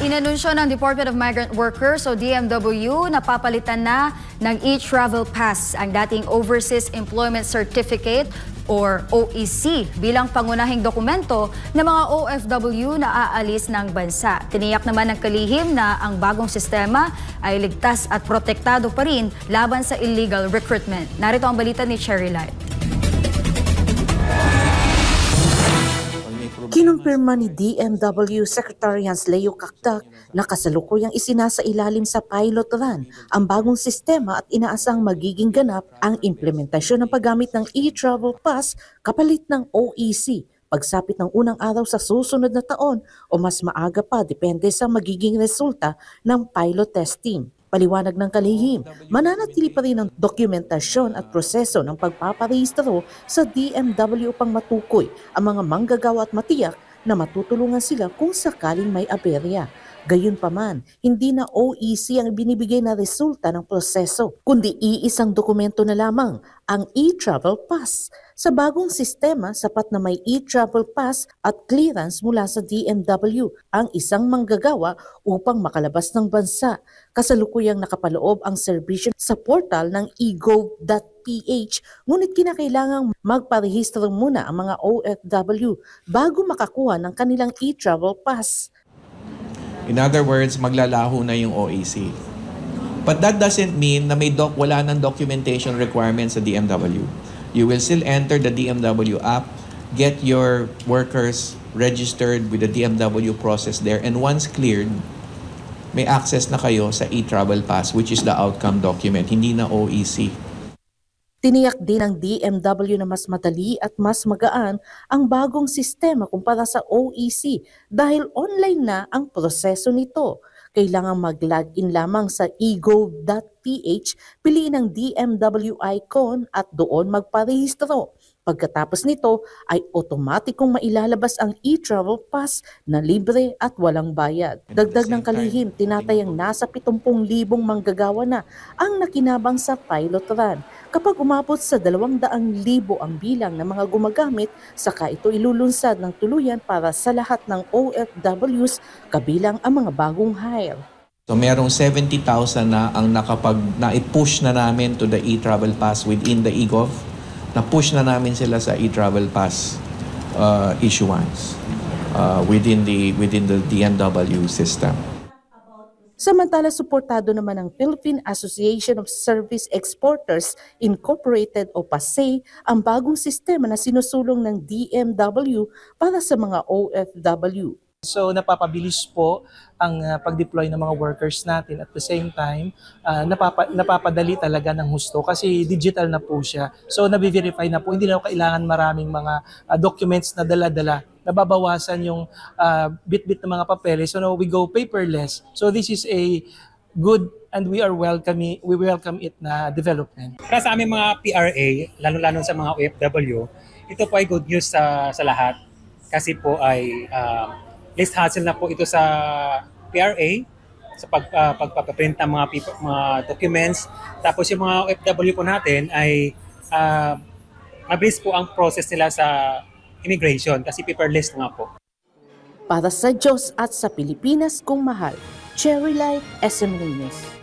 Inanunsyo ng Department of Migrant Workers o DMW na papalitan na ng e-travel pass ang dating Overseas Employment Certificate or OEC bilang pangunahing dokumento ng mga OFW na aalis ng bansa. Tiniyak naman ng kalihim na ang bagong sistema ay ligtas at protektado pa rin laban sa illegal recruitment. Narito ang balita ni Cherry Light. Kinumpirma ni DMW Secretary Hans Leo Cactac na kasalukuyang isinasailalim sa pilot run ang bagong sistema at inaasang magiging ganap ang implementasyon ng paggamit ng e-travel pass kapalit ng OEC pagsapit ng unang araw sa susunod na taon o mas maaga pa depende sa magiging resulta ng pilot testing. Paliwanag ng kalihim, mananatili pa rin ang dokumentasyon at proseso ng pagpaparehistro sa DMW upang matukoy ang mga manggagawa at matiyak na matutulungan sila kung sakaling may aberya. Gayunpaman, hindi na OEC ang binibigay na resulta ng proseso, kundi iisang dokumento na lamang, ang e-travel pass. Sa bagong sistema, sapat na may e-travel pass at clearance mula sa DMW ang isang manggagawa upang makalabas ng bansa. Kasalukuyang nakapaloob ang serbisyo sa portal ng egov.ph, ngunit kinakailangang magparehistro muna ang mga OFW bago makakuha ng kanilang e-travel pass. In other words, maglalaho na yung OEC. But that doesn't mean na wala ng documentation requirements sa DMW. You will still enter the DMW app, get your workers registered with the DMW process there, and once cleared, may access na kayo sa e-travel pass, which is the outcome document, hindi na OEC. Tiniyak din ng DMW na mas madali at mas magaan ang bagong sistema kumpara sa OEC dahil online na ang proseso nito. Kailangang mag-login lamang sa egov.ph, piliin ang DMW icon at doon magparehistro. Pagkatapos nito ay otomatikong mailalabas ang e-travel pass na libre at walang bayad. Dagdag ng kalihim, tinatayang nasa 70,000 manggagawa na ang nakinabang sa pilot run. Kapag umabot sa 200,000 ang bilang ng mga gumagamit, saka ito ilulunsad ng tuluyan para sa lahat ng OFWs kabilang ang mga bagong hire. So merong 70,000 na ang na-push na namin to the e-travel pass within the EGOV. Na-push na namin sila sa e-travel pass issuance within the DMW system. Samantala, suportado naman ng Philippine Association of Service Exporters Incorporated o PASEI ang bagong sistema na sinusulong ng DMW para sa mga OFW. So napapabilis po ang pag-deploy ng mga workers natin, at the same time napapadali talaga ng husto kasi digital na po siya. So nabi-verify na po, hindi na kailangan maraming mga documents na dala-dala. Nababawasan yung bit-bit ng mga papeles. So now we go paperless. So this is a good and we welcome it na development. Para sa aming mga PRA, lalo-lalo sa mga OFW, ito po ay good news sa lahat kasi po ay less hassle na po ito sa PRA sa pagpapaprint ng mga documents. Tapos yung mga OFW po natin ay mabilis po ang process nila sa immigration kasi paperless na nga po. Para sa Diyos at sa Pilipinas kung mahal, Cherry Light, SM News.